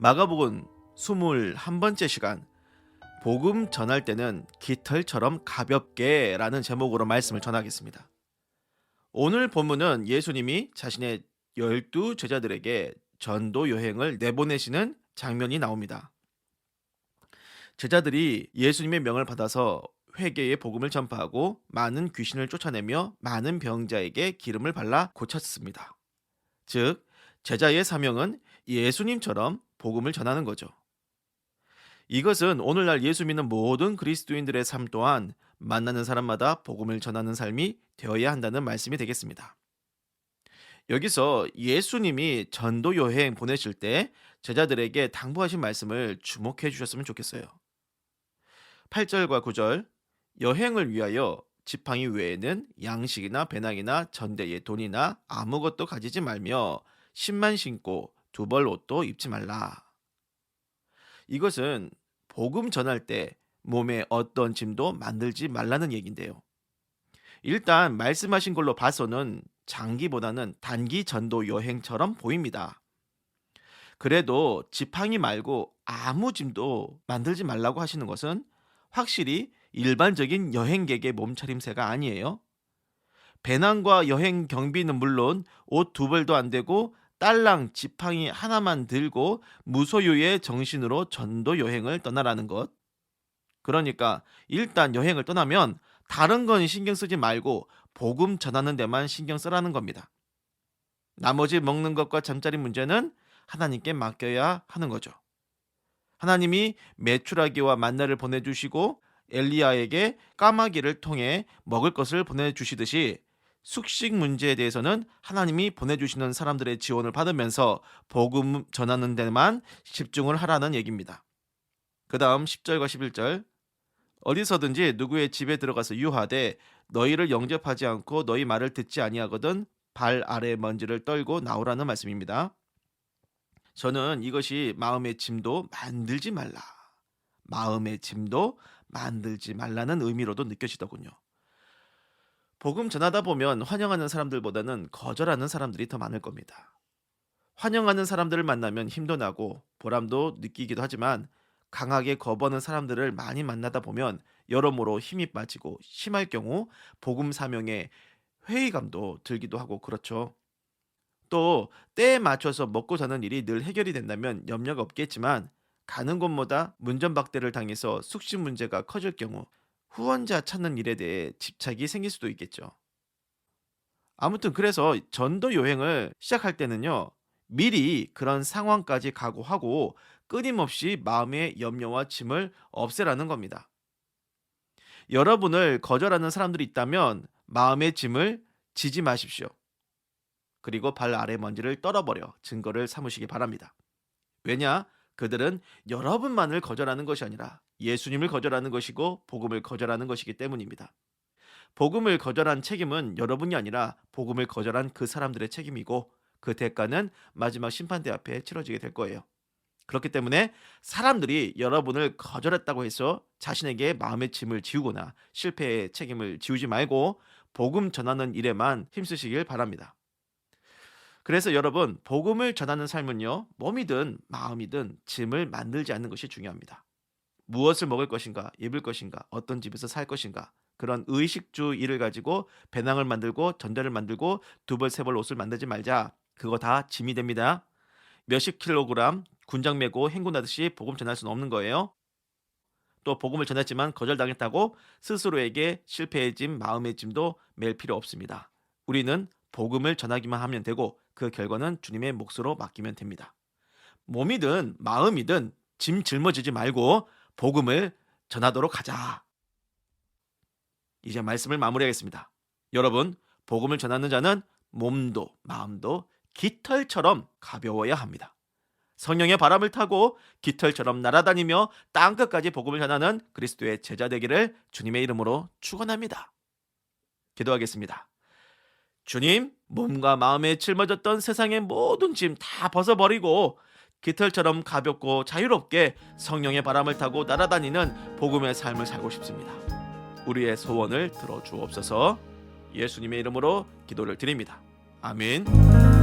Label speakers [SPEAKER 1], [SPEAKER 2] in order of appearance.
[SPEAKER 1] 마가복음 21번째 시간, 복음 전할 때는 깃털처럼 가볍게 라는 제목으로 말씀을 전하겠습니다. 오늘 본문은 예수님이 자신의 12 제자들에게 전도 여행을 내보내시는 장면이 나옵니다. 제자들이 예수님의 명을 받아서 회개의 복음을 전파하고 많은 귀신을 쫓아내며 많은 병자에게 기름을 발라 고쳤습니다. 즉, 제자의 사명은 예수님처럼 복음을 전하는 거죠. 이것은 오늘날 예수 믿는 모든 그리스도인들의 삶 또한 만나는 사람마다 복음을 전하는 삶이 되어야 한다는 말씀이 되겠습니다. 여기서 예수님이 전도 여행 보내실 때 제자들에게 당부하신 말씀을 주목해 주셨으면 좋겠어요. 8절과 9절, 여행을 위하여 지팡이 외에는 양식이나 배낭이나 전대에 돈이나 아무것도 가지지 말며 신만 신고 두 벌 옷도 입지 말라. 이것은 복음 전할 때 몸에 어떤 짐도 만들지 말라는 얘기인데요. 일단 말씀하신 걸로 봐서는 장기보다는 단기 전도 여행처럼 보입니다. 그래도 지팡이 말고 아무 짐도 만들지 말라고 하시는 것은 확실히 일반적인 여행객의 몸차림새가 아니에요. 배낭과 여행 경비는 물론 옷 두 벌도 안 되고 딸랑 지팡이 하나만 들고 무소유의 정신으로 전도 여행을 떠나라는 것. 그러니까 일단 여행을 떠나면 다른 건 신경 쓰지 말고 복음 전하는 데만 신경 쓰라는 겁니다. 나머지 먹는 것과 잠자리 문제는 하나님께 맡겨야 하는 거죠. 하나님이 메추라기와 만나를 보내주시고 엘리야에게 까마귀를 통해 먹을 것을 보내주시듯이 숙식 문제에 대해서는 하나님이 보내주시는 사람들의 지원을 받으면서 복음 전하는 데만 집중을 하라는 얘기입니다. 그 다음 10절과 11절, 어디서든지 누구의 집에 들어가서 유하되 너희를 영접하지 않고 너희 말을 듣지 아니하거든 발 아래 먼지를 떨고 나오라는 말씀입니다. 저는 이것이 마음의 짐도 만들지 말라, 마음의 짐도 만들지 말라는 의미로도 느껴지더군요. 복음 전하다 보면 환영하는 사람들보다는 거절하는 사람들이 더 많을 겁니다. 환영하는 사람들을 만나면 힘도 나고 보람도 느끼기도 하지만 강하게 거부하는 사람들을 많이 만나다 보면 여러모로 힘이 빠지고 심할 경우 복음 사명에 회의감도 들기도 하고 그렇죠. 또 때에 맞춰서 먹고 사는 일이 늘 해결이 된다면 염려가 없겠지만 가는 곳마다 문전박대를 당해서 숙식 문제가 커질 경우 후원자 찾는 일에 대해 집착이 생길 수도 있겠죠. 아무튼 그래서 전도 여행을 시작할 때는요, 미리 그런 상황까지 각오하고 끊임없이 마음의 염려와 짐을 없애라는 겁니다. 여러분을 거절하는 사람들이 있다면 마음의 짐을 지지 마십시오. 그리고 발 아래 먼지를 떨어버려 증거를 삼으시기 바랍니다. 왜냐? 그들은 여러분만을 거절하는 것이 아니라 예수님을 거절하는 것이고 복음을 거절하는 것이기 때문입니다. 복음을 거절한 책임은 여러분이 아니라 복음을 거절한 그 사람들의 책임이고 그 대가는 마지막 심판대 앞에 치러지게 될 거예요. 그렇기 때문에 사람들이 여러분을 거절했다고 해서 자신에게 마음의 짐을 지우거나 실패의 책임을 지우지 말고 복음 전하는 일에만 힘쓰시길 바랍니다. 그래서 여러분, 복음을 전하는 삶은요, 몸이든 마음이든 짐을 만들지 않는 것이 중요합니다. 무엇을 먹을 것인가, 입을 것인가, 어떤 집에서 살 것인가, 그런 의식주 일을 가지고 배낭을 만들고 전대를 만들고 두 벌 세 벌 옷을 만들지 말자. 그거 다 짐이 됩니다. 몇십 킬로그램 군장 메고 행군하듯이 복음 전할 수는 없는 거예요. 또 복음을 전했지만 거절당했다고 스스로에게 실패의 짐, 마음의 짐도 맬 필요 없습니다. 우리는 복음을 전하기만 하면 되고 그 결과는 주님의 몫으로 맡기면 됩니다. 몸이든 마음이든 짐 짊어지지 말고 복음을 전하도록 하자. 이제 말씀을 마무리하겠습니다. 여러분, 복음을 전하는 자는 몸도 마음도 깃털처럼 가벼워야 합니다. 성령의 바람을 타고 깃털처럼 날아다니며 땅끝까지 복음을 전하는 그리스도의 제자 되기를 주님의 이름으로 축원합니다. 기도하겠습니다. 주님, 몸과 마음에 짊어졌던 세상의 모든 짐 다 벗어버리고 깃털처럼 가볍고 자유롭게 성령의 바람을 타고 날아다니는 복음의 삶을 살고 싶습니다. 우리의 소원을 들어주옵소서. 예수님의 이름으로 기도를 드립니다. 아멘.